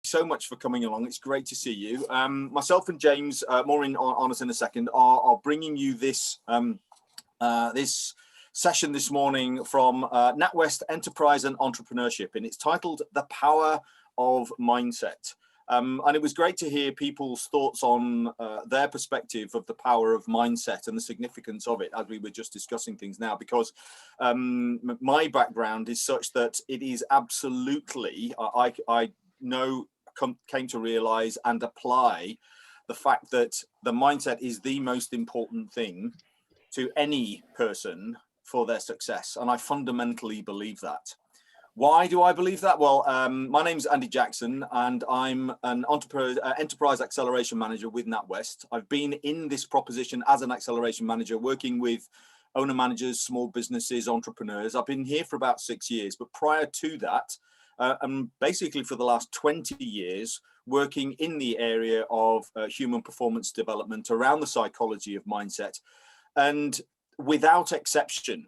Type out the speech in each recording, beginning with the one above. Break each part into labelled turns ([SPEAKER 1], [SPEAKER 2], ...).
[SPEAKER 1] so much for coming along. It's great to see you. Myself and James, more on us in a second, are bringing you this this session this morning from NatWest Enterprise and Entrepreneurship, and it's titled The Power of Mindset. And it was great to hear people's thoughts on their perspective of the power of mindset and the significance of it, as we were just discussing things now, because my background is such that it is absolutely, I know, came to realize and apply the fact that the mindset is the most important thing to any person for their success. And I fundamentally believe that. Why do I believe that? Well, my name's Andy Jackson, and I'm an enterprise acceleration manager with NatWest. I've been in this proposition as an acceleration manager, working with owner managers, small businesses, entrepreneurs. I've been here for about 6 years, but prior to that, and basically for the last 20 years, working in the area of human performance development around the psychology of mindset. And without exception,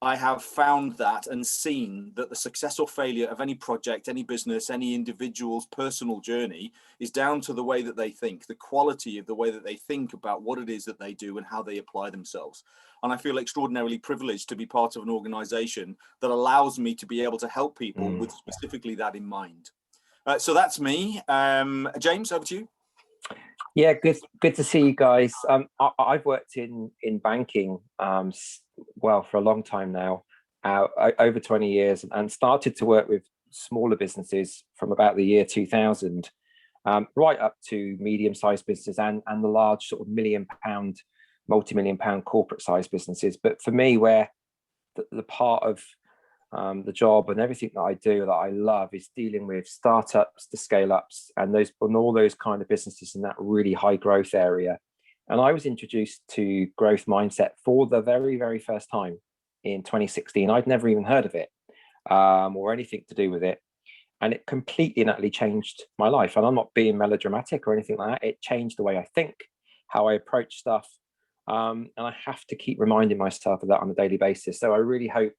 [SPEAKER 1] I have found that and seen that the success or failure of any project, any business, any individual's personal journey is down to the way that they think, the quality of the way that they think about what it is that they do and how they apply themselves. And I feel extraordinarily privileged to be part of an organization that allows me to be able to help people with specifically that in mind. So that's me. James, over to you.
[SPEAKER 2] Yeah, good to see you guys. I've worked in banking, well, for a long time now, over 20 years, and started to work with smaller businesses from about the year 2000, right up to medium-sized businesses and the large sort of multi-million-pound corporate-sized businesses. But for me, where the part of the job and everything that I do that I love is dealing with startups, the scale-ups, and all those kind of businesses in that really high growth area. And I was introduced to growth mindset for the very, very first time in 2016. I'd never even heard of it or anything to do with it. And it completely and utterly changed my life. And I'm not being melodramatic or anything like that. It changed the way I think, how I approach stuff. And I have to keep reminding myself of that on a daily basis. So I really hope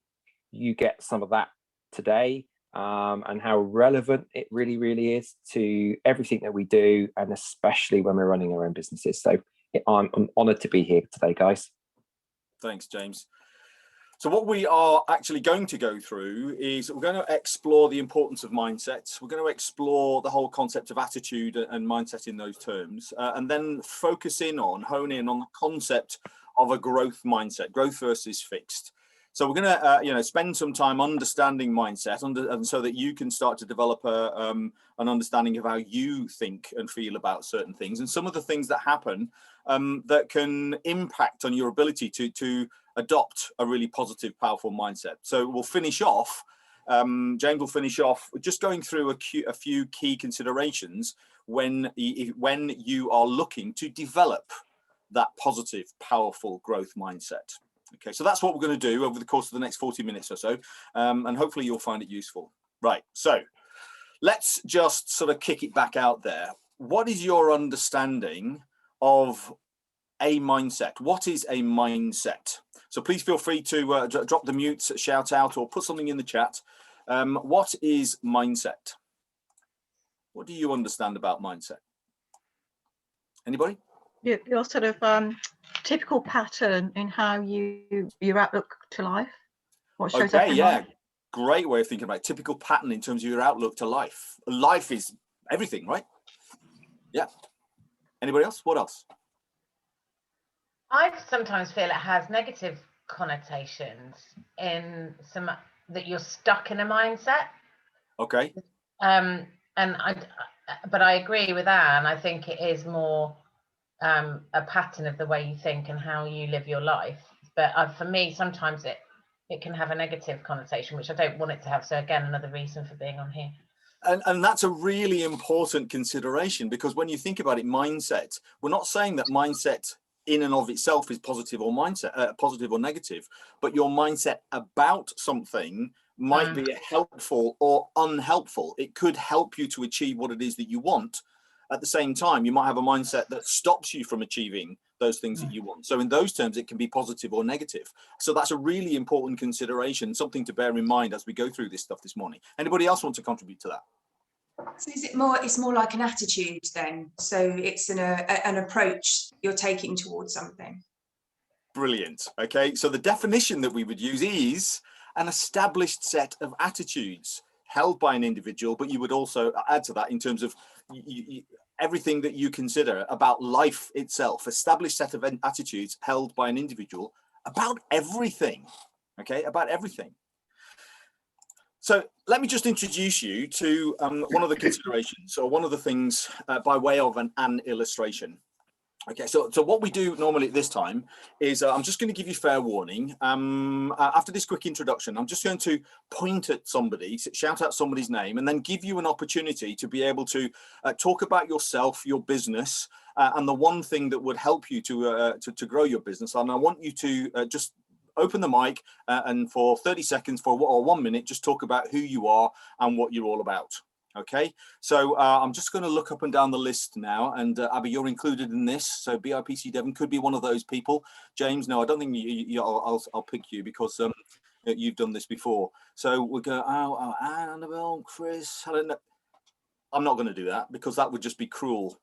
[SPEAKER 2] you get some of that today, and how relevant it really, really is to everything that we do, and especially when we're running our own businesses. So I'm honoured to be here today, guys.
[SPEAKER 1] Thanks, James. So what we are actually going to go through is we're going to explore the importance of mindsets. We're going to explore the whole concept of attitude and mindset in those terms, and then hone in on the concept of a growth mindset, growth versus fixed. So we're going to, spend some time understanding mindset, and so that you can start to develop an understanding of how you think and feel about certain things, and some of the things that happen that can impact on your ability to adopt a really positive, powerful mindset. So we'll finish off. James will finish off just going through a few key considerations when you are looking to develop that positive, powerful growth mindset. Okay, so that's what we're going to do over the course of the next 40 minutes or so, and hopefully you'll find it useful. Right, so let's just sort of kick it back out there. What is your understanding of a mindset? What is a mindset? So please feel free to drop the mute, shout out, or put something in the chat. What is mindset? What do you understand about mindset? Anybody?
[SPEAKER 3] Your sort of typical pattern in how your outlook to life. What shows up in life.
[SPEAKER 1] Great way of thinking about it. Typical pattern in terms of your outlook to life. Life is everything, right? Yeah. Anybody else? What else?
[SPEAKER 4] I sometimes feel it has negative connotations in some that you're stuck in a mindset.
[SPEAKER 1] Okay.
[SPEAKER 4] But I agree with Anne. I think it is more a pattern of the way you think and how you live your life. But for me, sometimes it can have a negative connotation, which I don't want it to have. So again, another reason for being on here.
[SPEAKER 1] And that's a really important consideration, because when you think about it, mindset, we're not saying that mindset in and of itself is positive or negative, but your mindset about something might be helpful or unhelpful. It could help you to achieve what it is that you want. At the same time, you might have a mindset that stops you from achieving those things that you want. So in those terms, it can be positive or negative. So that's a really important consideration, something to bear in mind as we go through this stuff this morning. Anybody else want to contribute to that?
[SPEAKER 5] So is it more, it's more like an attitude then? So it's an approach you're taking towards something.
[SPEAKER 1] Brilliant. Okay, so the definition that we would use is an established set of attitudes held by an individual, but you would also add to that in terms of everything that you consider about life itself, established set of attitudes held by an individual about everything. Okay, about everything. So let me just introduce you to one of the considerations, or one of the things by way of an illustration. Okay, so what we do normally at this time is I'm just going to give you fair warning. After this quick introduction, I'm just going to point at somebody, shout out somebody's name, and then give you an opportunity to be able to talk about yourself, your business, and the one thing that would help you to grow your business. And I want you to just open the mic and for 30 seconds or 1 minute, just talk about who you are and what you're all about. Okay, so I'm just going to look up and down the list now, and Abby, you're included in this. So IP Devon could be one of those people. James, no, I don't think I'll pick you because you've done this before. So we'll go, Annabelle, Chris, Helen. I'm not going to do that because that would just be cruel.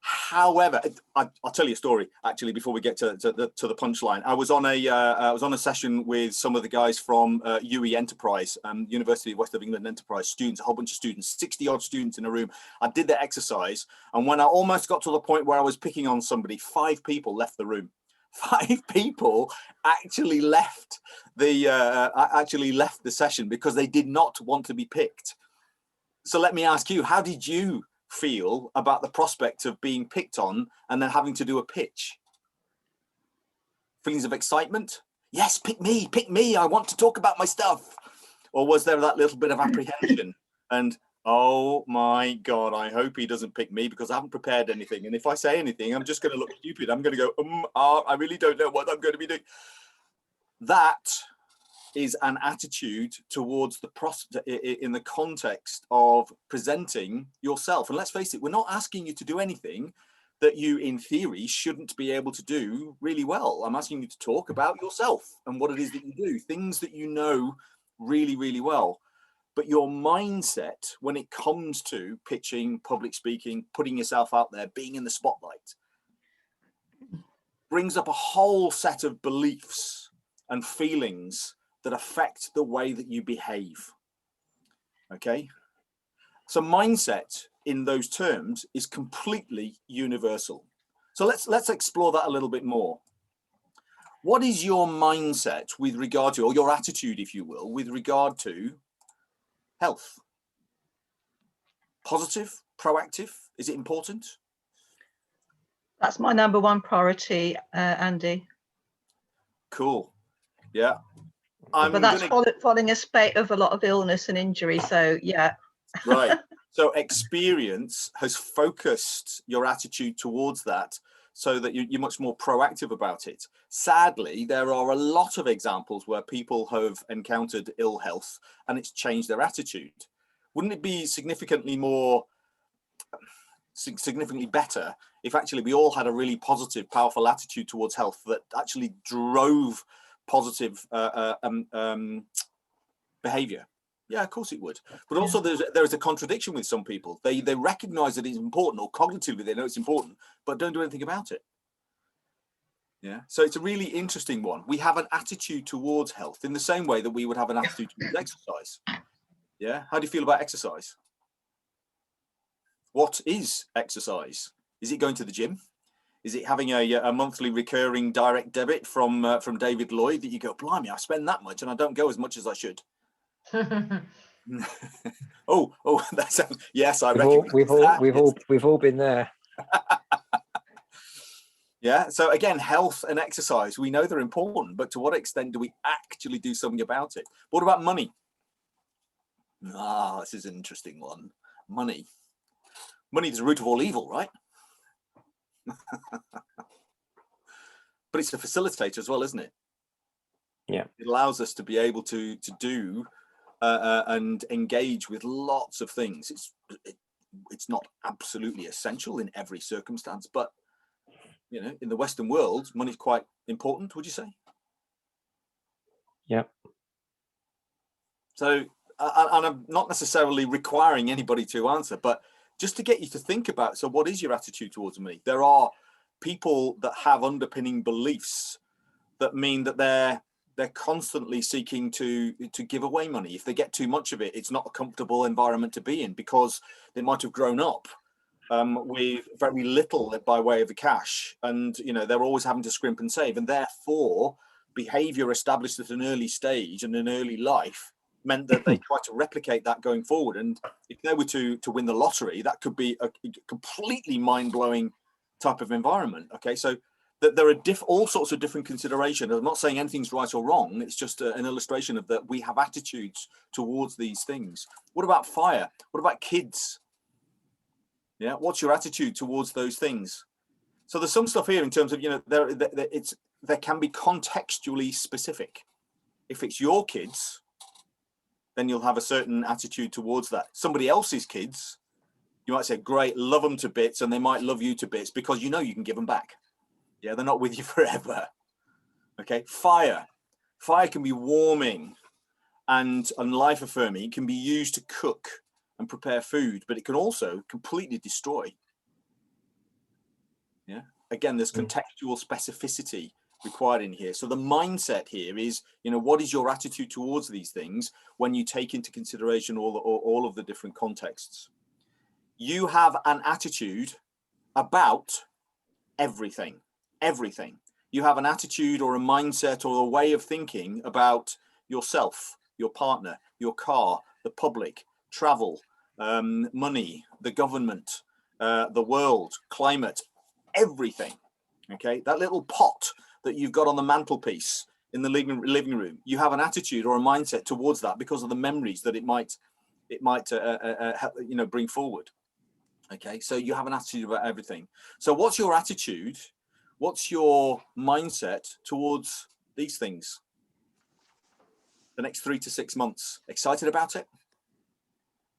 [SPEAKER 1] However, I'll tell you a story actually before we get to the punchline. I was on a session with some of the guys from UE Enterprise, University of West of England Enterprise students, a whole bunch of students, 60 odd students in a room. I did the exercise, and when I almost got to the point where I was picking on somebody, 5 people left the room. 5 people actually left the session because they did not want to be picked. So let me ask you, how did you feel about the prospect of being picked on and then having to do a pitch? Feelings of excitement? Yes, pick me, I want to talk about my stuff. Or was there that little bit of apprehension and, oh my God, I hope he doesn't pick me because I haven't prepared anything, and if I say anything I'm just going to look stupid. I'm going to go I really don't know what I'm going to be doing. That is an attitude towards the in the context of presenting yourself. And let's face it, we're not asking you to do anything that you in theory shouldn't be able to do really well. I'm asking you to talk about yourself and what it is that you do, things that you know really, really well. But your mindset when it comes to pitching, public speaking, putting yourself out there, being in the spotlight, brings up a whole set of beliefs and feelings that affect the way that you behave. Okay, so mindset in those terms is completely universal. So let's explore that a little bit more. What is your mindset with regard to, or your attitude, if you will, with regard to health? Positive, proactive? Is it important?
[SPEAKER 3] That's my number one priority, Andy.
[SPEAKER 1] Cool. Yeah.
[SPEAKER 3] But that's following a spate of a lot of illness and injury. So yeah.
[SPEAKER 1] Right. So experience has focused your attitude towards that so that you're much more proactive about it. Sadly, there are a lot of examples where people have encountered ill health and it's changed their attitude. Wouldn't it be significantly better if actually we all had a really positive, powerful attitude towards health that actually drove positive behavior? Yeah, of course it would. But also there is a contradiction with some people. They recognize that it's important, or cognitively they know it's important, but don't do anything about it. Yeah, so it's a really interesting one. We have an attitude towards health in the same way that we would have an attitude towards exercise. Yeah, how do you feel about exercise? What is exercise? Is it going to the gym? Is it having a monthly recurring direct debit from David Lloyd that you go, blimey, I spend that much and I don't go as much as I should? oh, that sounds, yes, I reckon
[SPEAKER 2] we've all been there.
[SPEAKER 1] Yeah, so again, health and exercise, we know they're important, but to what extent do we actually do something about it? What about money? This is an interesting one. Money is the root of all evil, right? But it's a facilitator as well, isn't it?
[SPEAKER 2] Yeah,
[SPEAKER 1] it allows us to be able to do and engage with lots of things. It's not absolutely essential in every circumstance, but you know, in the Western world, money's quite important, would you say?
[SPEAKER 2] Yeah.
[SPEAKER 1] So and I'm not necessarily requiring anybody to answer, but just to get you to think about, so what is your attitude towards money? There are people that have underpinning beliefs that mean that they're constantly seeking to give away money. If they get too much of it, it's not a comfortable environment to be in, because they might have grown up with very little by way of the cash, and they're always having to scrimp and save, and therefore behavior established at an early stage and an early life meant that they try to replicate that going forward. And if they were to win the lottery, that could be a completely mind-blowing type of environment. Okay, so that there are all sorts of different considerations. I'm not saying anything's right or wrong. It's just an illustration of that we have attitudes towards these things. What about fire? What about kids? Yeah, what's your attitude towards those things? So there's some stuff here in terms of, there can be contextually specific. If it's your kids, then you'll have a certain attitude towards that. Somebody else's kids, you might say, great, love them to bits, and they might love you to bits because you can give them back. Yeah, they're not with you forever. Okay, fire can be warming and life affirming. It can be used to cook and prepare food, but it can also completely destroy. Yeah, again, there's contextual specificity required in here. So the mindset here is, what is your attitude towards these things when you take into consideration all of the different contexts? You have an attitude about everything. You have an attitude or a mindset or a way of thinking about yourself, your partner, your car, the public, travel, money, the government, the world, climate, everything. Okay, that little pot that you've got on the mantelpiece in the living room, you have an attitude or a mindset towards that because of the memories that it might bring forward. Okay, so you have an attitude about everything. So what's your attitude? What's your mindset towards these things? The next 3 to 6 months. Excited about it?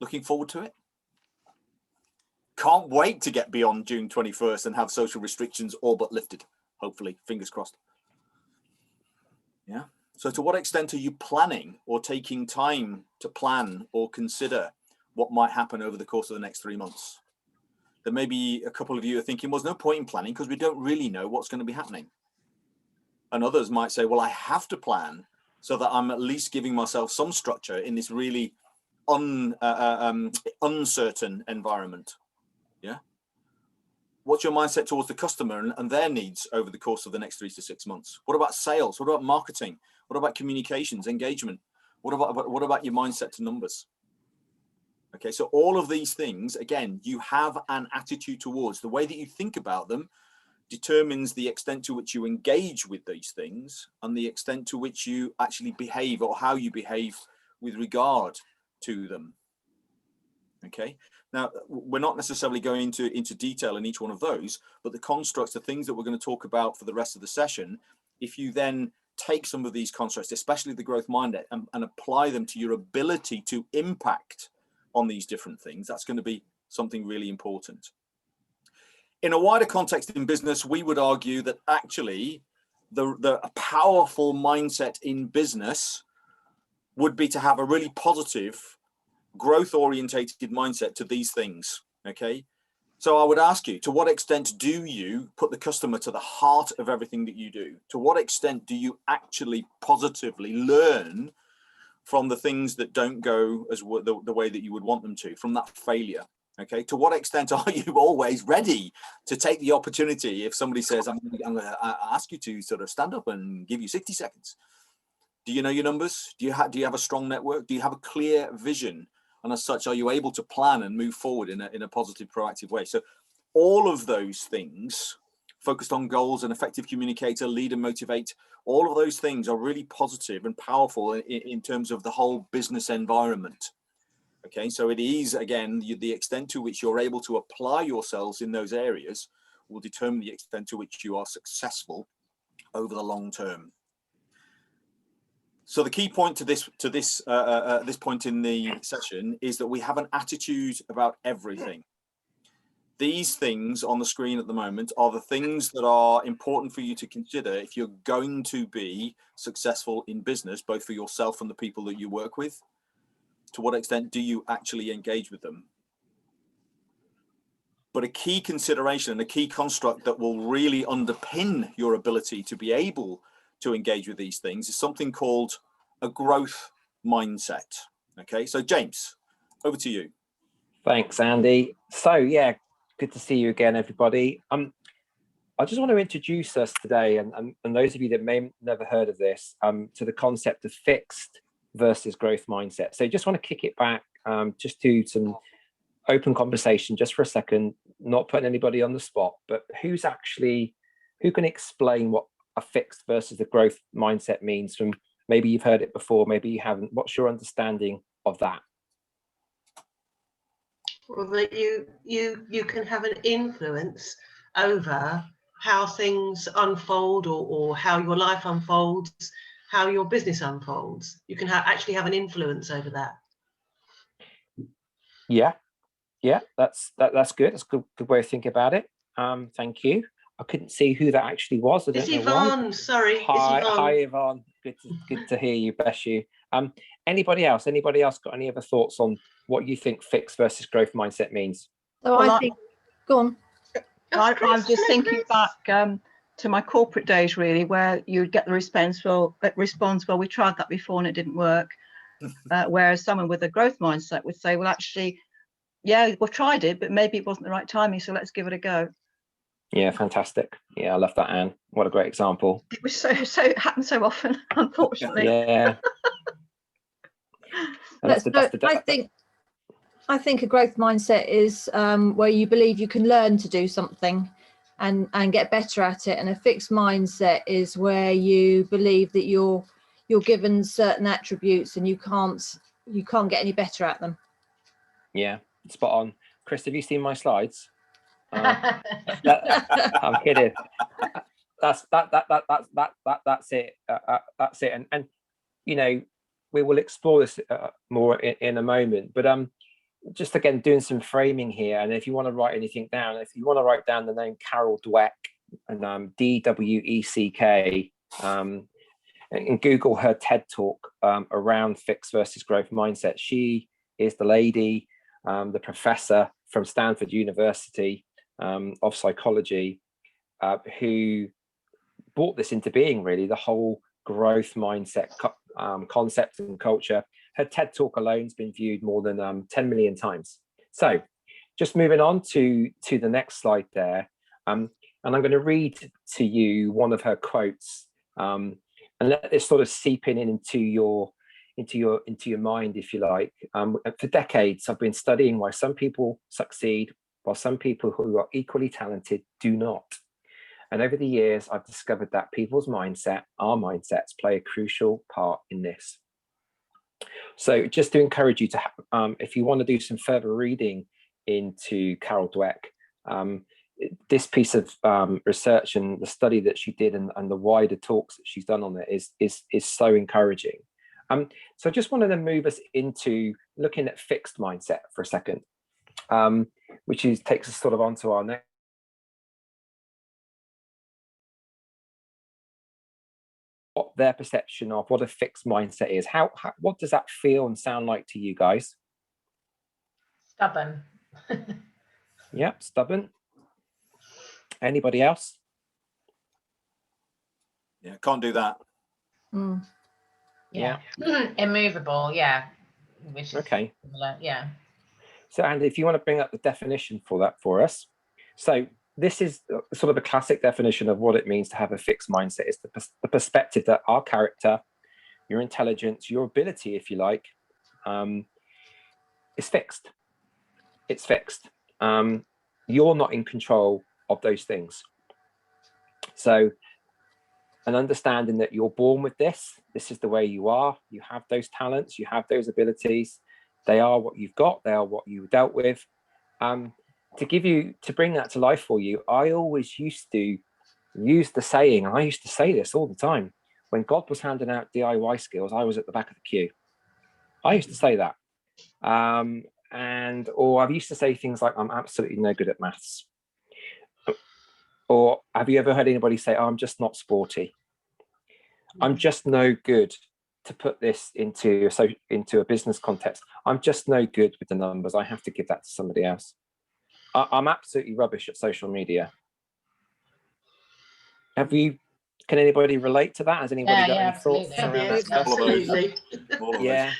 [SPEAKER 1] Looking forward to it? Can't wait to get beyond June 21st and have social restrictions all but lifted. Hopefully, fingers crossed. Yeah. So to what extent are you planning or taking time to plan or consider what might happen over the course of the next 3 months? There may be a couple of you are thinking, well, there's no point in planning because we don't really know what's going to be happening. And others might say, well, I have to plan so that I'm at least giving myself some structure in this really uncertain environment. Yeah. What's your mindset towards the customer and their needs over the course of the next 3 to 6 months? What about sales? What about marketing? What about communications, engagement? What about your mindset to numbers? Okay, so all of these things, again, you have an attitude towards. The way that you think about them determines the extent to which you engage with these things and the extent to which you actually behave or how you behave with regard to them. Okay, now we're not necessarily going into detail in each one of those, but the constructs, the things that we're going to talk about for the rest of the session, if you then take some of these constructs, especially the growth mindset, and apply them to your ability to impact on these different things, that's going to be something really important. In a wider context in business, we would argue that actually the powerful mindset in business would be to have a really positive, growth-orientated mindset to these things. Okay, so I would ask you, to what extent do you put the customer to the heart of everything that you do? To what extent do you actually positively learn from the things that don't go as the way that you would want them to, from that failure? Okay, to what extent are you always ready to take the opportunity if somebody says, I'm going to ask you to sort of stand up and give you 60 seconds? Do you know your numbers? Do you have a strong network? Do you have a clear vision? And as such, are you able to plan and move forward in a positive, proactive way? So all of those things, focused on goals, an effective communicator, lead and motivate, all of those things are really positive and powerful in terms of the whole business environment. Okay, so it is, again, the extent to which you're able to apply yourselves in those areas will determine the extent to which you are successful over the long term. So the key point to this point in the session is that we have an attitude about everything. These things on the screen at the moment are the things that are important for you to consider if you're going to be successful in business, both for yourself and the people that you work with. To what extent do you actually engage with them? But a key consideration and a key construct that will really underpin your ability to be able to engage with these things is something called a growth mindset. Okay, so James, over to you.
[SPEAKER 2] Thanks, Andy. So yeah, good to see you again, everybody. I just want to introduce us today, and those of you that may never heard of this, to the concept of fixed versus growth mindset. So just want to kick it back, just do some open conversation just for a second, not putting anybody on the spot, but who can explain what a fixed versus the growth mindset means? From maybe you've heard it before, maybe you haven't. What's your understanding of that?
[SPEAKER 6] Well, that you can have an influence over how things unfold, or how your life unfolds, how your business unfolds. You can actually have an influence over that.
[SPEAKER 2] Yeah, that's good. That's a good way of thinking about it. Thank you. I couldn't see who that actually was. I don't
[SPEAKER 6] It's
[SPEAKER 2] know
[SPEAKER 6] Yvonne.
[SPEAKER 2] why.
[SPEAKER 6] Sorry.
[SPEAKER 2] Hi, Yvonne. Good to hear you. Bless you. Anybody else got any other thoughts on what you think fixed versus growth mindset means?
[SPEAKER 3] So
[SPEAKER 7] Well,
[SPEAKER 3] I think, go on. I'm just thinking back to my corporate days, really, where you'd get the response, well, we tried that before and it didn't work. Whereas someone with a growth mindset would say, well, actually, yeah, we've tried it, but maybe it wasn't the right timing, so let's give it a go.
[SPEAKER 2] Yeah, fantastic. Yeah, I love that, Anne. What a great example.
[SPEAKER 3] It was so it happens so often, unfortunately.
[SPEAKER 2] Yeah.
[SPEAKER 7] I think a growth mindset is where you believe you can learn to do something and get better at it, and a fixed mindset is where you believe that you're given certain attributes and you can't get any better at them.
[SPEAKER 2] Yeah, spot on. Chris, have you seen my slides? I'm kidding. That's it. That's it. And you know, we will explore this more in a moment. But just again, doing some framing here. And if you want to write anything down, if you want to write down the name Carol Dweck, and DWECK, and Google her TED talk around fixed versus growth mindset. She is the lady, the professor from Stanford University of psychology, who brought this into being, really, the whole growth mindset concept and culture. Her TED talk alone has been viewed more than 10 million times. So just moving on to the next slide there. And I'm going to read to you one of her quotes, and let this sort of seep into your mind, if you like. For decades, I've been studying why some people succeed while some people who are equally talented do not. And over the years, I've discovered that people's mindset, our mindsets, play a crucial part in this. So just to encourage you to, if you want to do some further reading into Carol Dweck, this piece of research and the study that she did and the wider talks that she's done on it is so encouraging. So I just wanted to move us into looking at fixed mindset for a second, which takes us sort of onto our next. What their perception of what a fixed mindset is. What does that feel and sound like to you guys?
[SPEAKER 4] Stubborn.
[SPEAKER 2] Yeah, stubborn. Anybody else?
[SPEAKER 1] Yeah, can't do that.
[SPEAKER 7] Mm.
[SPEAKER 4] Yeah. Immovable. Yeah. Which is
[SPEAKER 2] okay.
[SPEAKER 4] Similar. Yeah.
[SPEAKER 2] So, Andy, if you want to bring up the definition for that for us. So this is sort of a classic definition of what it means to have a fixed mindset. It's the perspective that our character, your intelligence, your ability, if you like, is fixed. It's fixed. You're not in control of those things. So an understanding that you're born with this is the way you are. You have those talents, you have those abilities. They are what you've got. They are what you dealt with. To bring that to life for you, I always used to use the saying, and I used to say this all the time, when God was handing out DIY skills, I was at the back of the queue. I used to say that. Or I've used to say things like, I'm absolutely no good at maths. Or have you ever heard anybody say, oh, I'm just not sporty? I'm just no good to put this into a business context, I'm just no good with the numbers. I have to give that to somebody else. I'm absolutely rubbish at social media. Can anybody relate to that? Has anybody got any thoughts around that stuff?
[SPEAKER 6] Absolutely.
[SPEAKER 2] Yeah.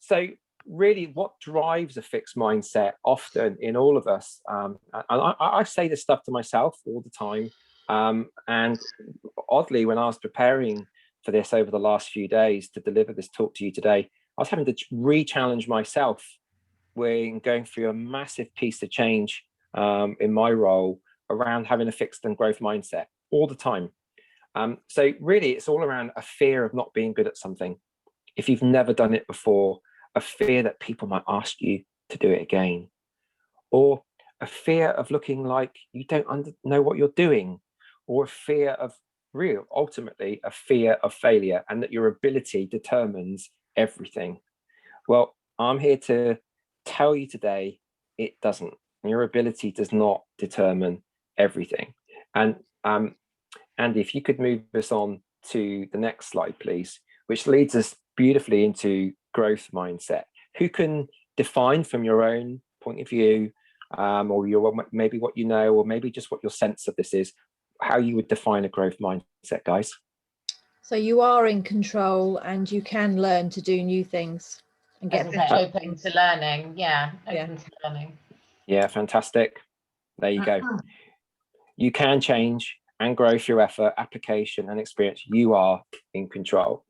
[SPEAKER 2] So really, what drives a fixed mindset often in all of us, I say this stuff to myself all the time, and oddly, when I was preparing for this over the last few days to deliver this talk to you today, I was having to re-challenge myself when going through a massive piece of change in my role around having a fixed and growth mindset all the time. So really, it's all around a fear of not being good at something. If you've never done it before, a fear that people might ask you to do it again, or a fear of looking like you don't know what you're doing, or a fear of ultimately a fear of failure, and that your ability determines everything. Well, I'm here to tell you today, it doesn't. Your ability does not determine everything. And Andy, if you could move us on to the next slide, please, which leads us beautifully into growth mindset. Who can define from your own point of view, or maybe what you know, or maybe just what your sense of this is, how you would define a growth mindset, guys?
[SPEAKER 7] So you are in control and you can learn to do new things and get
[SPEAKER 4] open to learning. Yeah, open to learning.
[SPEAKER 2] Yeah, fantastic. There you go. You can change and grow through effort, application, and experience. You are in control.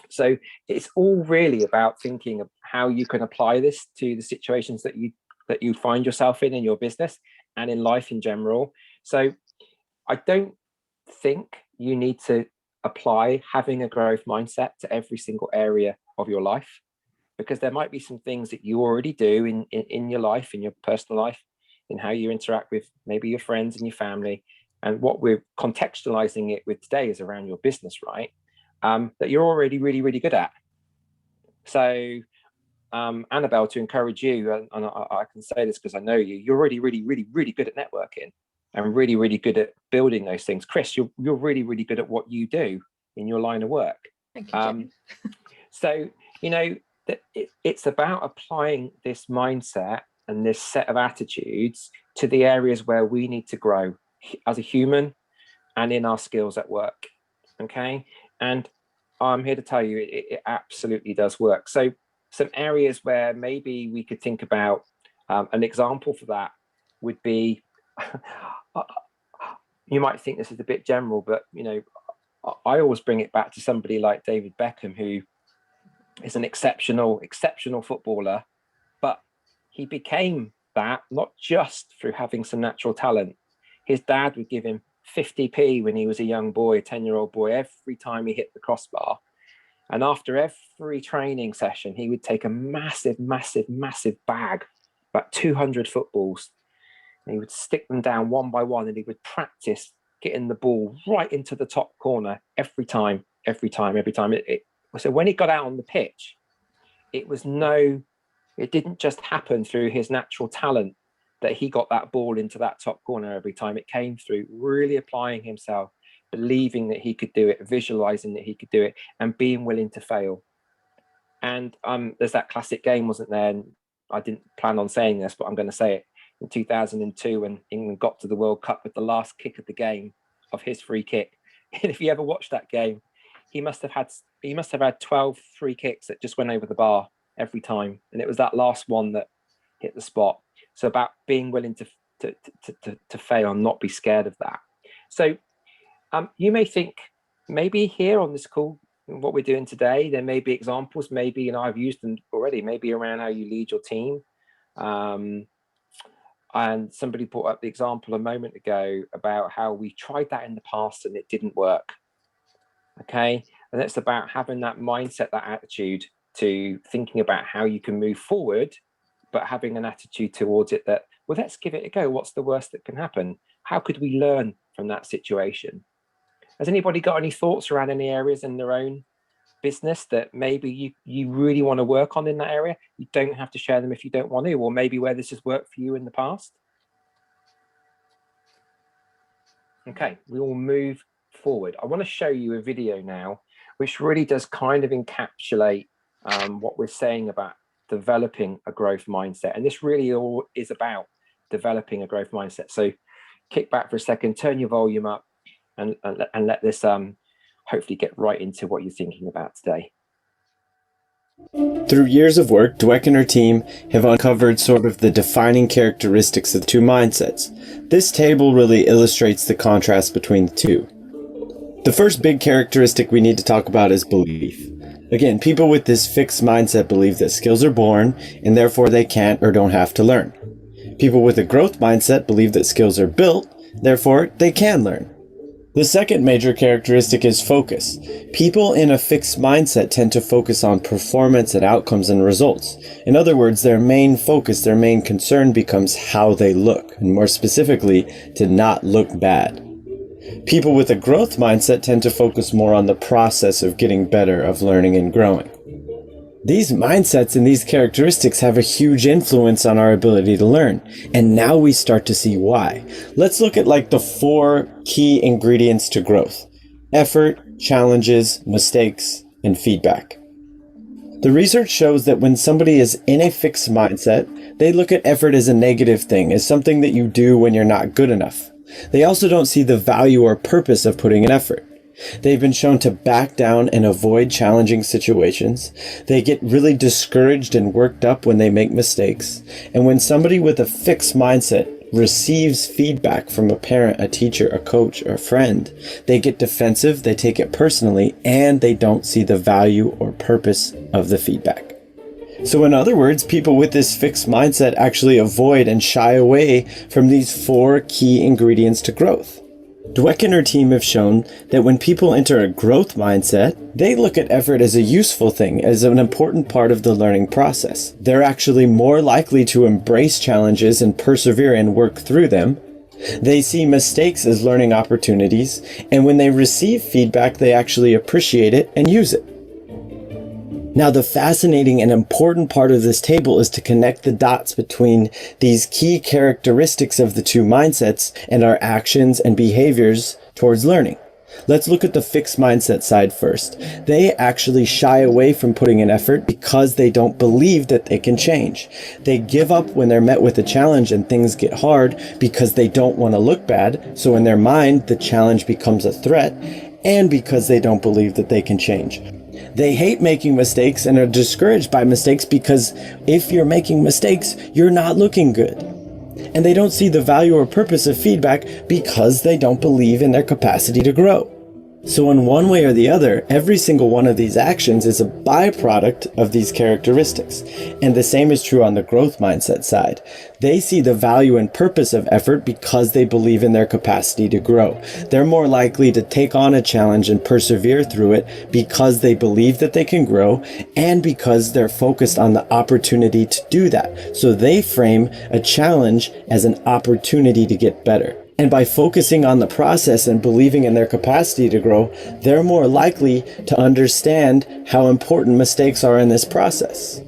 [SPEAKER 2] So it's all really about thinking of how you can apply this to the situations that you find yourself in your business and in life in general. So I don't think you need to apply having a growth mindset to every single area of your life, because there might be some things that you already do in your life, in your personal life, in how you interact with maybe your friends and your family. And what we're contextualizing it with today is around your business, right? That you're already really, really good at. So, Annabelle, to encourage you, and I can say this because I know you're already really, really, really good at networking and really, really good at building those things. Chris, you're really, really good at what you do in your line of work.
[SPEAKER 7] Thank you, James.
[SPEAKER 2] So, it's about applying this mindset and this set of attitudes to the areas where we need to grow as a human and in our skills at work. Okay. And I'm here to tell you it absolutely does work. So some areas where maybe we could think about an example for that would be, you might think this is a bit general, but I always bring it back to somebody like David Beckham, who is an exceptional footballer, but he became that not just through having some natural talent. His dad would give him 50p when he was a young boy, a 10-year-old boy, every time he hit the crossbar. And after every training session, he would take a massive, massive, massive bag, about 200 footballs, and he would stick them down one by one, and he would practice getting the ball right into the top corner every time. So when he got out on the pitch, it didn't just happen through his natural talent that he got that ball into that top corner every time. It came through really applying himself, believing that he could do it, visualizing that he could do it, and being willing to fail. And there's that classic game, wasn't there? And I didn't plan on saying this, but I'm going to say it. In 2002, when England got to the World Cup, with the last kick of the game of his free kick, and if you ever watched that game, he must have had 12 free kicks that just went over the bar every time, and it was that last one that hit the spot. So about being willing to fail and not be scared of that. So you may think maybe here on this call, what we're doing today, there may be examples, maybe, I've used them already, maybe around how you lead your team. And somebody brought up the example a moment ago about how we tried that in the past and it didn't work. Okay. And it's about having that mindset, that attitude to thinking about how you can move forward, but having an attitude towards it that, well, let's give it a go. What's the worst that can happen? How could we learn from that situation? Has anybody got any thoughts around any areas in their own business that maybe you really want to work on in that area? You don't have to share them if you don't want to, or maybe where this has worked for you in the past. Okay, we will move forward. I want to show you a video now, which really does kind of encapsulate what we're saying about developing a growth mindset. And this really all is about developing a growth mindset. So kick back for a second, turn your volume up, and let this hopefully get right into what you're thinking about today.
[SPEAKER 8] Through years of work, Dweck and her team have uncovered sort of the defining characteristics of the two mindsets. This table really illustrates the contrast between the two. The first big characteristic we need to talk about is belief. Again, people with this fixed mindset believe that skills are born and therefore they can't or don't have to learn. People with a growth mindset believe that skills are built, therefore they can learn. The second major characteristic is focus. People in a fixed mindset tend to focus on performance and outcomes and results. In other words, their main focus, their main concern becomes how they look, and more specifically, to not look bad. People with a growth mindset tend to focus more on the process of getting better, of learning and growing. These mindsets and these characteristics have a huge influence on our ability to learn. And now we start to see why. Let's look at like the 4 key ingredients to growth: effort, challenges, mistakes, and feedback. The research shows that when somebody is in a fixed mindset, they look at effort as a negative thing, as something that you do when you're not good enough. They also don't see the value or purpose of putting in effort. They've been shown to back down and avoid challenging situations. They get really discouraged and worked up when they make mistakes. And when somebody with a fixed mindset receives feedback from a parent, a teacher, a coach, or a friend, they get defensive, they take it personally, and they don't see the value or purpose of the feedback. So in other words, people with this fixed mindset actually avoid and shy away from these 4 key ingredients to growth. Dweck and her team have shown that when people enter a growth mindset, they look at effort as a useful thing, as an important part of the learning process. They're actually more likely to embrace challenges and persevere and work through them. They see mistakes as learning opportunities, and when they receive feedback, they actually appreciate it and use it. Now, the fascinating and important part of this table is to connect the dots between these key characteristics of the two mindsets and our actions and behaviors towards learning. Let's look at the fixed mindset side first. They actually shy away from putting in effort because they don't believe that they can change. They give up when they're met with a challenge and things get hard because they don't want to look bad. So in their mind, the challenge becomes a threat, and because they don't believe that they can change. They hate making mistakes and are discouraged by mistakes because if you're making mistakes, you're not looking good. And they don't see the value or purpose of feedback because they don't believe in their capacity to grow. So in one way or the other, every single one of these actions is a byproduct of these characteristics. And the same is true on the growth mindset side. They see the value and purpose of effort because they believe in their capacity to grow. They're more likely to take on a challenge and persevere through it because they believe that they can grow and because they're focused on the opportunity to do that. So they frame a challenge as an opportunity to get better. And by focusing on the process and believing in their capacity to grow, they're more likely to understand how important mistakes are in this process.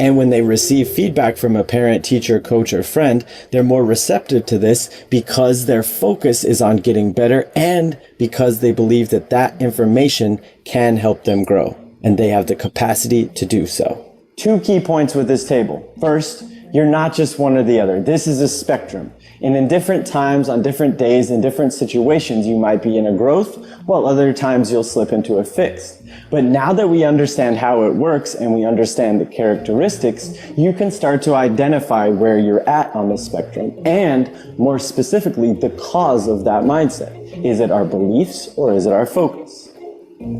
[SPEAKER 8] And when they receive feedback from a parent, teacher, coach, or friend, they're more receptive to this because their focus is on getting better and because they believe that that information can help them grow, and they have the capacity to do so. 2 key points with this table. First, you're not just one or the other. This is a spectrum. And in different times, on different days, in different situations, you might be in a growth, while other times you'll slip into a fixed. But now that we understand how it works and we understand the characteristics, you can start to identify where you're at on the spectrum and, more specifically, the cause of that mindset. Is it our beliefs or is it our focus?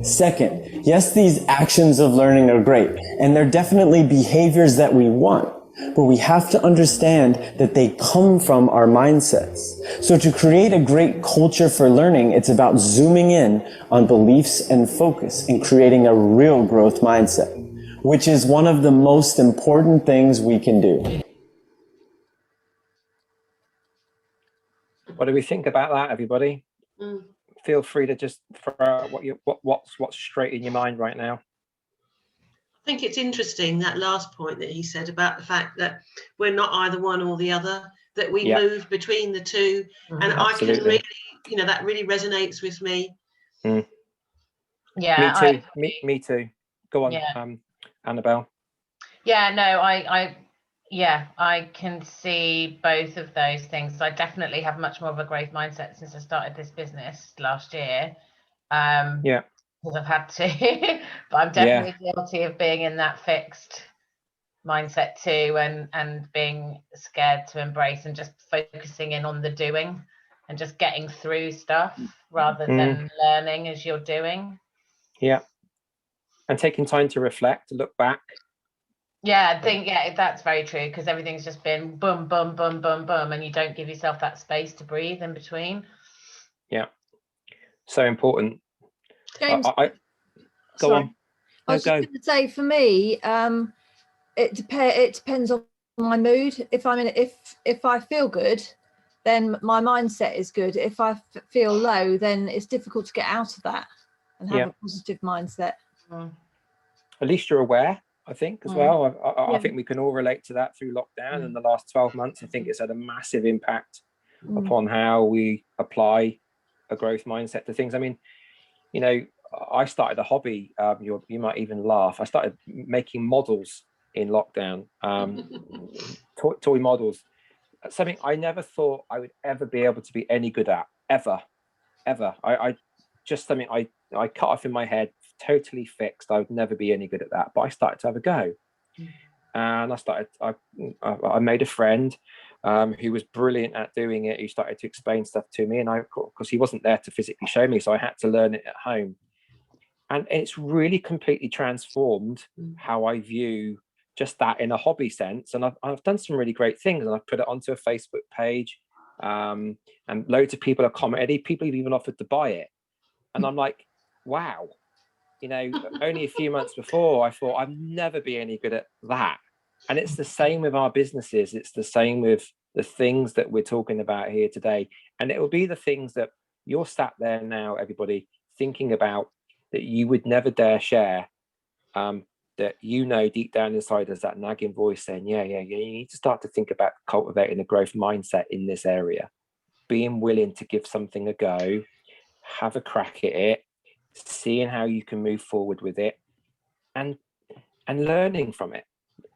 [SPEAKER 8] Second, yes, these actions of learning are great, and they're definitely behaviors that we want. But we have to understand that they come from our mindsets. So to create a great culture for learning, it's about zooming in on beliefs and focus and creating a real growth mindset, which is one of the most important things we can do.
[SPEAKER 2] What do we think about that, everybody? Feel free to just throw out what's straight in your mind right now.
[SPEAKER 6] I think it's interesting, that last point that he said about the fact that we're not either one or the other, that we move between the two. And absolutely. I can really, that really resonates with me.
[SPEAKER 4] Yeah,
[SPEAKER 2] Me too. Me too. Go on,
[SPEAKER 4] Yeah.
[SPEAKER 2] Annabelle.
[SPEAKER 4] Yeah, no, I can see both of those things. I definitely have much more of a growth mindset since I started this business last year.
[SPEAKER 2] Yeah.
[SPEAKER 4] Because I've had to, but I'm definitely guilty of being in that fixed mindset too, and being scared to embrace and just focusing in on the doing and just getting through stuff rather than learning as you're doing.
[SPEAKER 2] Yeah. And taking time to reflect, look back.
[SPEAKER 4] Yeah, I think, that's very true, because everything's just been boom, boom, boom, boom, boom, and you don't give yourself that space to breathe in between.
[SPEAKER 2] Yeah. So important.
[SPEAKER 7] James,
[SPEAKER 2] Go on.
[SPEAKER 7] I was just going to say, for me, it depends on my mood. If I feel good, then my mindset is good. If I feel low, then it's difficult to get out of that and have a positive mindset.
[SPEAKER 2] At least you're aware, I think, as well. I think we can all relate to that through lockdown in the last 12 months. I think it's had a massive impact upon how we apply a growth mindset to things. I mean, you know, I started a hobby. You might even laugh. I started making models in lockdown, toy models. Something I never thought I would ever be able to be any good at, ever. I just something I cut off in my head, totally fixed. I would never be any good at that. But I started to have a go, and I made a friend who was brilliant at doing it. He started to explain stuff to me, and because he wasn't there to physically show me, so I had to learn it at home. And it's really completely transformed how I view just that in a hobby sense. And I've done some really great things, and I've put it onto a Facebook page, and loads of people have commented. People have even offered to buy it. And I'm like, wow, you know, only a few months before I thought I'd never be any good at that. And it's the same with our businesses. It's the same with the things that we're talking about here today. And it will be the things that you're sat there now, everybody, thinking about that you would never dare share, that you know deep down inside there's that nagging voice saying, yeah, you need to start to think about cultivating a growth mindset in this area, being willing to give something a go, have a crack at it, seeing how you can move forward with it, and learning from it,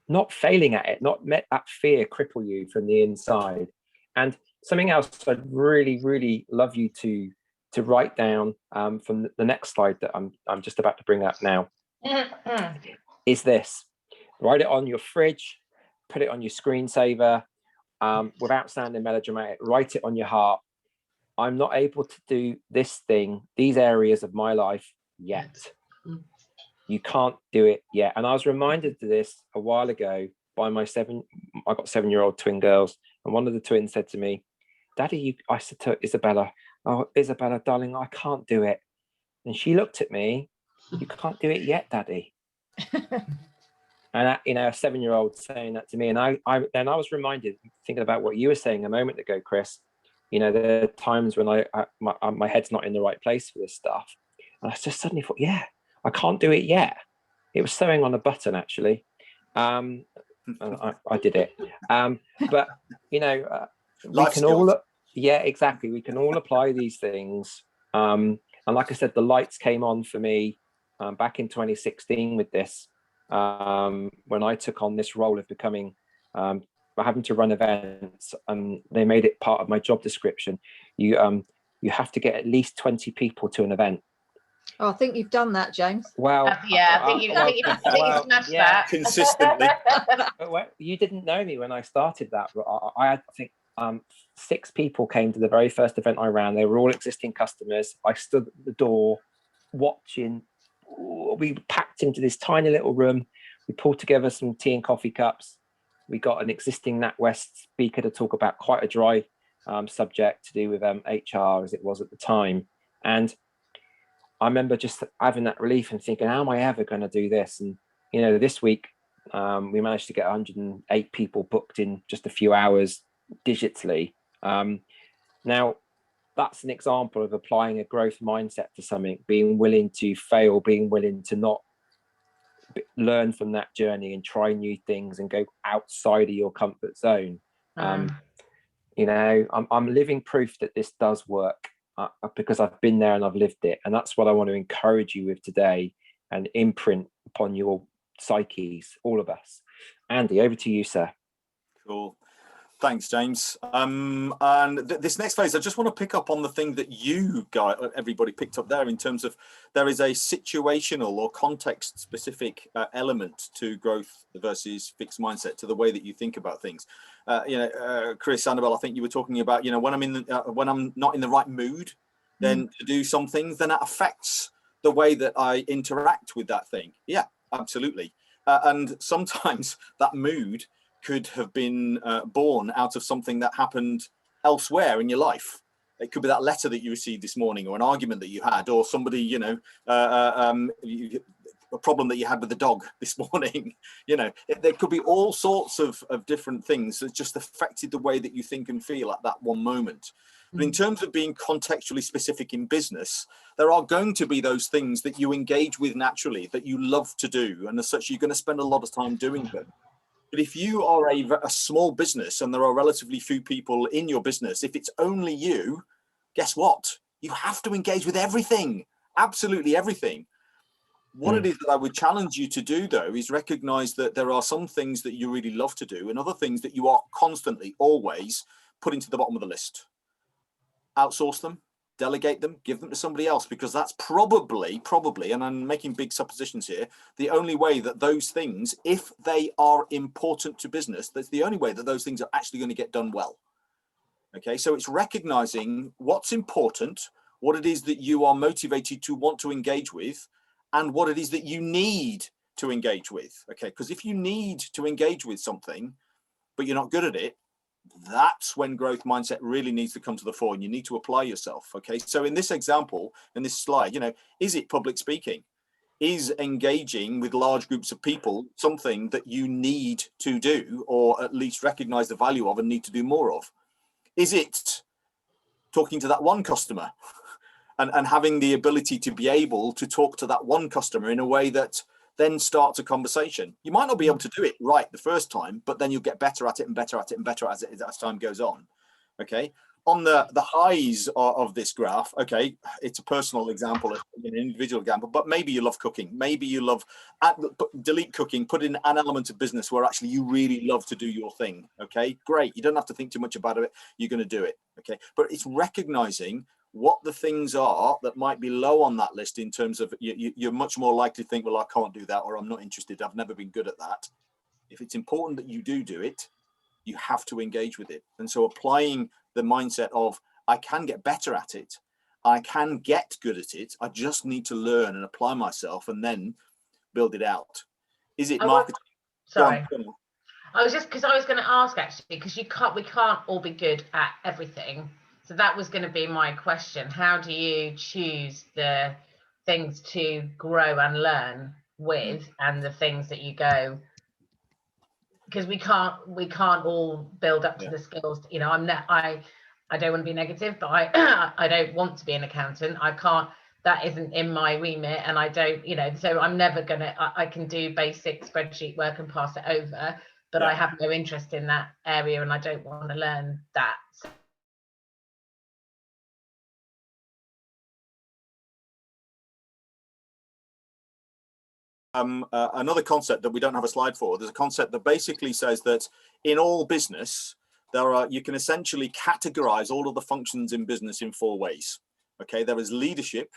[SPEAKER 2] not failing at it, not let that fear cripple you from the inside. And something else I'd really, really love you to write down from the next slide that I'm just about to bring up now is this. Write it on your fridge, put it on your screensaver, without sounding melodramatic. Write it on your heart. I'm not able to do this thing, these areas of my life yet. You can't do it yet. And I was reminded of this a while ago by I got 7-year-old twin girls, and one of the twins said to me, Daddy, I said to Isabella, oh, Isabella, darling, I can't do it. And she looked at me, you can't do it yet, Daddy. And, you know, a 7-year-old saying that to me. And I was reminded, thinking about what you were saying a moment ago, Chris, you know, there are times when my head's not in the right place for this stuff. And I just suddenly thought, yeah, I can't do it yet. It was sewing on a button, actually. I did it. But, you know, we can all, exactly. We can all apply these things. And like I said, the lights came on for me back in 2016 with this, when I took on this role of becoming, having to run events, and they made it part of my job description. You have to get at least 20 people to an event.
[SPEAKER 7] Oh, I think you've done that, James.
[SPEAKER 4] Well, I think you smashed that
[SPEAKER 1] consistently.
[SPEAKER 2] Well, you didn't know me when I started that. I had, I think, 6 people came to the very first event I ran. They were all existing customers. I stood at the door watching. We packed into this tiny little room. We pulled together some tea and coffee cups. We got an existing NatWest speaker to talk about quite a dry subject to do with HR, as it was at the time. And I remember just having that relief and thinking, how am I ever going to do this? And, you know, this week we managed to get 108 people booked in just a few hours digitally. Now, that's an example of applying a growth mindset to something, being willing to fail, being willing to not learn from that journey and try new things and go outside of your comfort zone. You know, I'm living proof that this does work. because I've been there and I've lived it. And that's what I want to encourage you with today and imprint upon your psyches, all of us. Andy, over to you, sir.
[SPEAKER 1] Cool. Thanks, James. And this next phase, I just want to pick up on the thing that you guys, everybody picked up there, in terms of there is a situational or context specific element to growth versus fixed mindset, to the way that you think about things. Chris, Annabelle, I think you were talking about, when I'm not in the right mood, then to do some things, then that affects the way that I interact with that thing. Yeah, absolutely. And sometimes that mood could have been born out of something that happened elsewhere in your life. It could be that letter that you received this morning, or an argument that you had, or somebody, a problem that you had with the dog this morning. There could be all sorts of different things that just affected the way that you think and feel at that one moment. But in terms of being contextually specific in business, there are going to be those things that you engage with naturally, that you love to do, and as such, you're going to spend a lot of time doing them. But if you are a small business and there are relatively few people in your business, if it's only you, guess what? You have to engage with everything, absolutely everything. What it is that I would challenge you to do, though, is recognize that there are some things that you really love to do and other things that you are constantly, always putting to the bottom of the list. Outsource them, delegate them, give them to somebody else, because that's probably, and I'm making big suppositions here, the only way that those things, if they are important to business, that's the only way that those things are actually going to get done well. Okay, so it's recognizing what's important, what it is that you are motivated to want to engage with, and what it is that you need to engage with. Okay, because if you need to engage with something, but you're not good at it, that's when growth mindset really needs to come to the fore, and you need to apply yourself. Okay, so in this example, in this slide, is it public speaking? Is engaging with large groups of people something that you need to do, or at least recognize the value of and need to do more of? Is it talking to that one customer and having the ability to be able to talk to that one customer in a way that then starts a conversation? You might not be able to do it right the first time, but then you'll get better at it and better at it and better at it as time goes on. Okay, on the highs of this graph, okay, it's a personal example, an individual example, but maybe you love cooking, maybe you love, delete cooking, put in an element of business where actually you really love to do your thing. Okay, great, you don't have to think too much about it, you're going to do it. Okay, but it's recognizing what the things are that might be low on that list, in terms of you're much more likely to think, well, I can't do that, or I'm not interested, I've never been good at that. If it's important that you do it, you have to engage with it. And so applying the mindset of, I can get better at it, I can get good at it, I just need to learn and apply myself and then build it out. Is it marketing?
[SPEAKER 4] Sorry. I was going to ask, actually, because we can't all be good at everything. So that was going to be my question. How do you choose the things to grow and learn with, and the things that you go, because we can't all build up to the skills. I don't want to be negative, but I don't want to be an accountant. I can't, that isn't in my remit, and I don't, so I'm never gonna, I can do basic spreadsheet work and pass it over, but I have no interest in that area and I don't want to learn that.
[SPEAKER 1] Another concept that we don't have a slide for, there's a concept that basically says that in all business, you can essentially categorize all of the functions in business in 4 ways. Okay, there is leadership,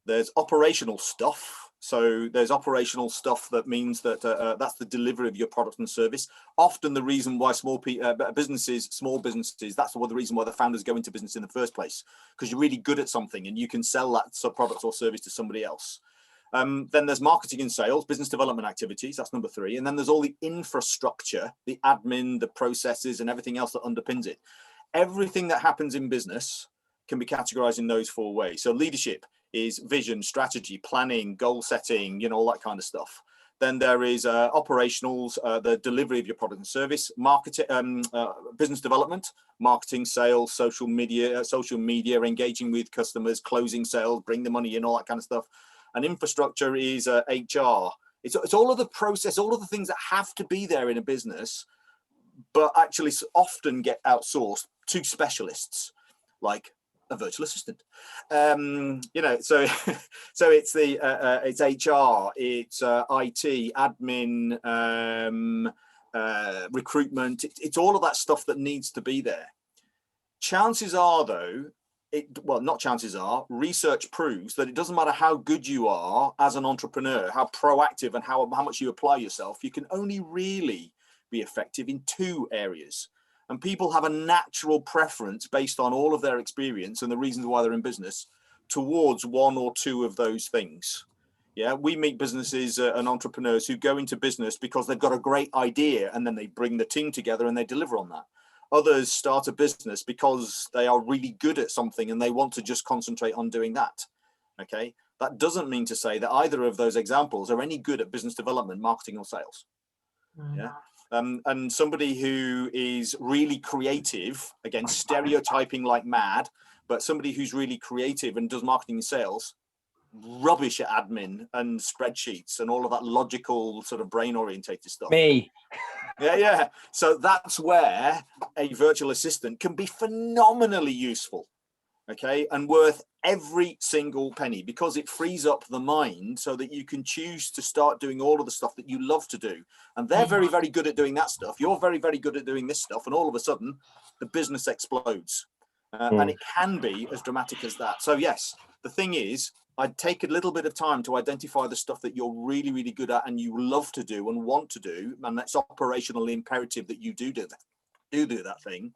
[SPEAKER 1] there's operational stuff. So there's operational stuff that means that that's the delivery of your product and service. Often the reason why small businesses, that's the reason why the founders go into business in the first place, because you're really good at something and you can sell that product or service to somebody else. Then there's marketing and sales, business development activities, that's number 3. And then there's all the infrastructure, the admin, the processes and everything else that underpins it. Everything that happens in business can be categorized in those 4 ways. So leadership is vision, strategy, planning, goal setting, all that kind of stuff. Then there is operationals, the delivery of your product and service, marketing, business development, marketing, sales, social media, engaging with customers, closing sales, bring the money in, all that kind of stuff. And infrastructure is HR. It's all of the process, all of the things that have to be there in a business, but actually often get outsourced to specialists like a virtual assistant. You know, so so it's the it's HR, it's IT, admin, recruitment. It's all of that stuff that needs to be there. Chances are, though, well, not chances are, research proves that it doesn't matter how good you are as an entrepreneur, how proactive and how much you apply yourself, you can only really be effective in 2 areas. And people have a natural preference based on all of their experience and the reasons why they're in business towards 1 or 2 of those things. Yeah, we meet businesses and entrepreneurs who go into business because they've got a great idea and then they bring the team together and they deliver on that. Others start a business because they are really good at something and they want to just concentrate on doing that. Okay, that doesn't mean to say that either of those examples are any good at business development, marketing, or sales. Yeah. And somebody who is really creative, again, stereotyping like mad, but somebody who's really creative and does marketing and sales, rubbish at admin and spreadsheets and all of that logical sort of brain orientated stuff.
[SPEAKER 2] Me.
[SPEAKER 1] Yeah. So that's where a virtual assistant can be phenomenally useful. Okay, and worth every single penny, because it frees up the mind so that you can choose to start doing all of the stuff that you love to do. And they're very, very good at doing that stuff. You're very, very good at doing this stuff. And all of a sudden, the business explodes. And it can be as dramatic as that. So yes, the thing is, I'd take a little bit of time to identify the stuff that you're really, really good at and you love to do and want to do. And that's operationally imperative that you do that thing.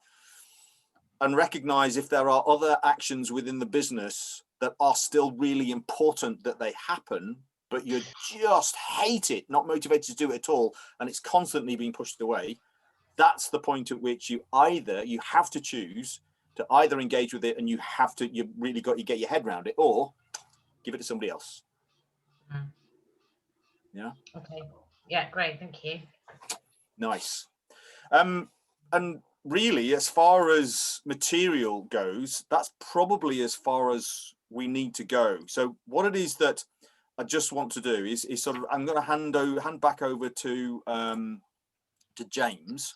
[SPEAKER 1] And recognize if there are other actions within the business that are still really important that they happen, but you just hate it, not motivated to do it at all, and it's constantly being pushed away. That's the point at which you have to choose to either engage with it and you really got to get your head around it, or give it to somebody else. Yeah.
[SPEAKER 4] Okay. Yeah, great. Thank you.
[SPEAKER 1] Nice. And really, as far as material goes, that's probably as far as we need to go. So what it is that I just want to do is sort of, I'm going to hand back over to James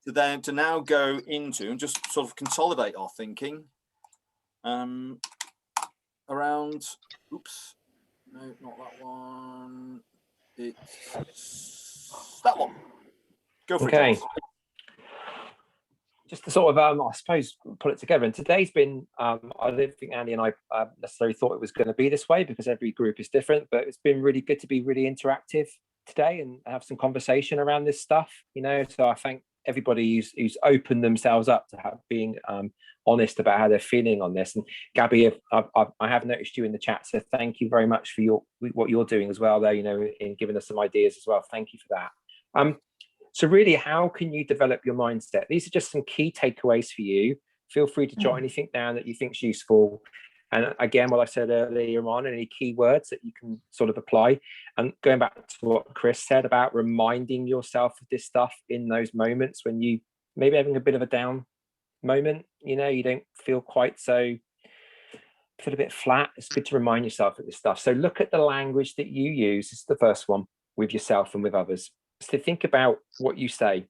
[SPEAKER 1] to now go into and just sort of consolidate our thinking around. Oops, no, not that one. It's that one. Go for it.
[SPEAKER 2] Okay. Just to sort of, I suppose, pull it together. And today's been, I don't think Andy and I necessarily thought it was going to be this way because every group is different, but it's been really good to be really interactive today and have some conversation around this stuff, you know. So I thank everybody who's opened themselves up to being honest about how they're feeling on this. And Gabby, I have noticed you in the chat, so thank you very much for what you're doing as well there, you know, in giving us some ideas as well. Thank you for that. So really, how can you develop your mindset? These are just some key takeaways for you. Feel free to jot anything down that you think is useful. And again, what I said earlier on, any keywords that you can sort of apply. And going back to what Chris said about reminding yourself of this stuff in those moments when you maybe having a bit of a down moment, you know, you don't feel quite so, feel a bit flat. It's good to remind yourself of this stuff. So look at the language that you use. This is the first one, with yourself and with others. So think about what you say.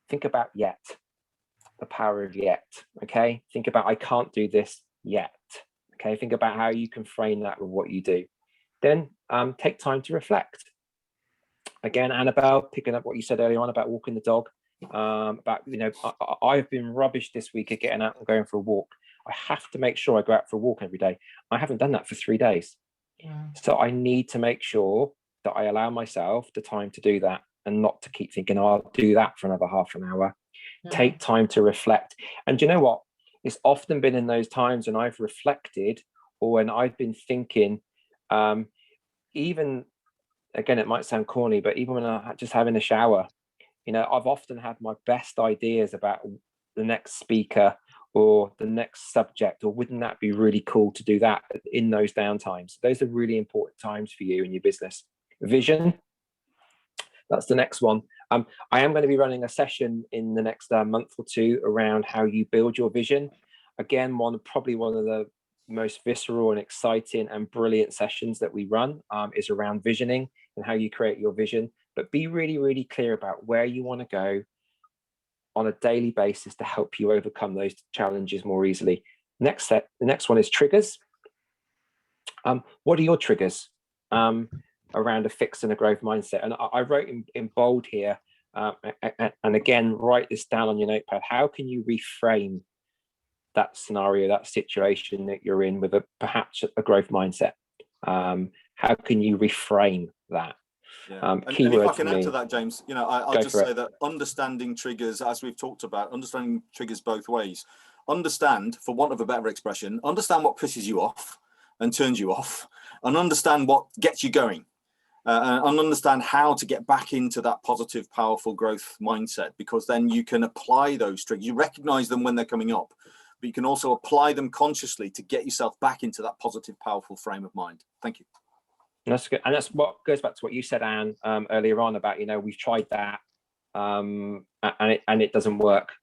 [SPEAKER 2] Think about yet, the power of yet. Okay. Think about I can't do this yet. Okay. Think about how you can frame that with what you do. Then take time to reflect. Again, Annabelle, picking up what you said earlier on about walking the dog. About, you know, I've been rubbish this week at getting out and going for a walk. I have to make sure I go out for a walk every day. I haven't done that for 3 days. So I need to make sure that I allow myself the time to do that and not to keep thinking, oh, I'll do that for another half an hour. Take time to reflect. And you know what? It's often been in those times when I've reflected or when I've been thinking, even, again, it might sound corny, but even when I'm just having a shower, you know, I've often had my best ideas about the next speaker or the next subject, or wouldn't that be really cool to do that in those downtimes? Those are really important times for you in your business. Vision, that's the next one. I am going to be running a session in the next month or two around how you build your vision. Again, probably one of the most visceral and exciting and brilliant sessions that we run is around visioning and how you create your vision. But be really, really clear about where you want to go on a daily basis to help you overcome those challenges more easily. The next one is triggers. What are your triggers around a fixed and a growth mindset? And I wrote in bold here, and again, write this down on your notepad. How can you reframe that scenario, that situation that you're in with perhaps a growth mindset? How can you reframe that?
[SPEAKER 1] Yeah. And if I can add to that, James, I'll just say that understanding triggers, as we've talked about, understanding triggers both ways. Understand, for want of a better expression, understand what pisses you off and turns you off, and understand what gets you going, and understand how to get back into that positive, powerful growth mindset, because then you can apply those triggers. You recognize them when they're coming up, but you can also apply them consciously to get yourself back into that positive, powerful frame of mind. Thank you.
[SPEAKER 2] That's good. And that's what goes back to what you said, Anne, earlier on about, we've tried that and it doesn't work.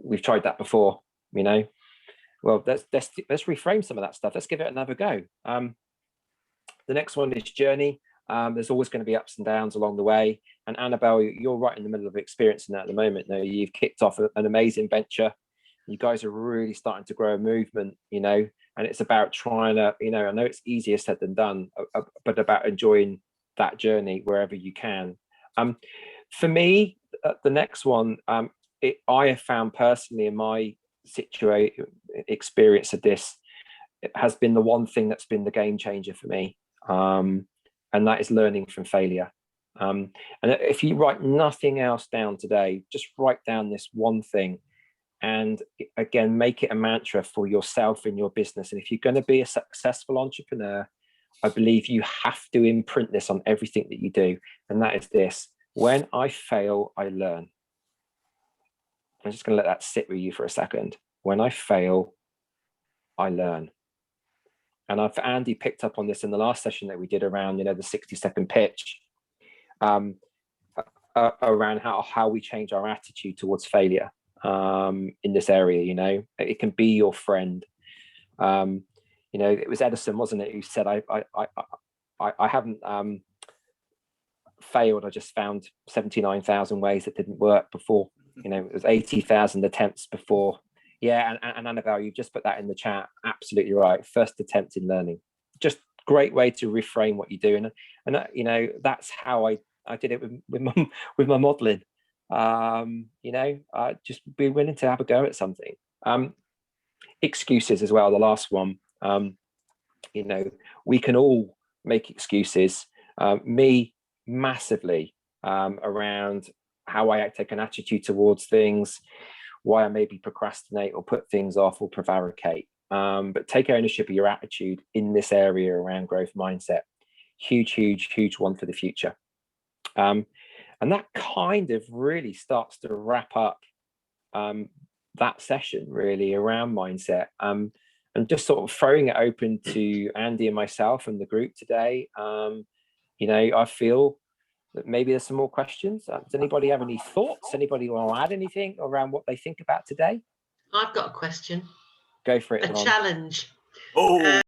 [SPEAKER 2] We've tried that before, Well, let's reframe some of that stuff. Let's give it another go. The next one is journey. There's always going to be ups and downs along the way. And Annabelle, you're right in the middle of experiencing that at the moment. You've kicked off an amazing venture. You guys are really starting to grow a movement, and it's about trying to, I know it's easier said than done, but about enjoying that journey wherever you can. For me, the next one, I have found personally in my experience of this, it has been the one thing that's been the game changer for me, and that is learning from failure. And if you write nothing else down today, just write down this one thing, and again, make it a mantra for yourself in your business. And if you're going to be a successful entrepreneur, I believe you have to imprint this on everything that you do, and that is this: when I fail, I learn. I'm just going to let that sit with you for a second. When I fail, I learn. And Andy picked up on this in the last session that we did around, the 60-second pitch, around how we change our attitude towards failure in this area. It can be your friend. It was Edison, wasn't it, who said, I haven't failed. I just found 79,000 ways that didn't work before. It was 80,000 attempts before. Yeah, and Annabelle, you just put that in the chat. Absolutely right. First attempt in learning. Just great way to reframe what you do. And that, that's how I did it with my modeling. Just be willing to have a go at something. Excuses as well, the last one. We can all make excuses. Me massively around how I take an attitude towards things, why I maybe procrastinate or put things off or prevaricate. But take ownership of your attitude in this area around growth mindset. Huge, huge, huge one for the future. And that kind of really starts to wrap up that session really around mindset. And just sort of throwing it open to Andy and myself and the group today. I feel that maybe there's some more questions. Does anybody have any thoughts? Anybody want to add anything around what they think about today?
[SPEAKER 6] I've got a question.
[SPEAKER 2] Go for it.
[SPEAKER 6] A challenge.
[SPEAKER 1] Oh.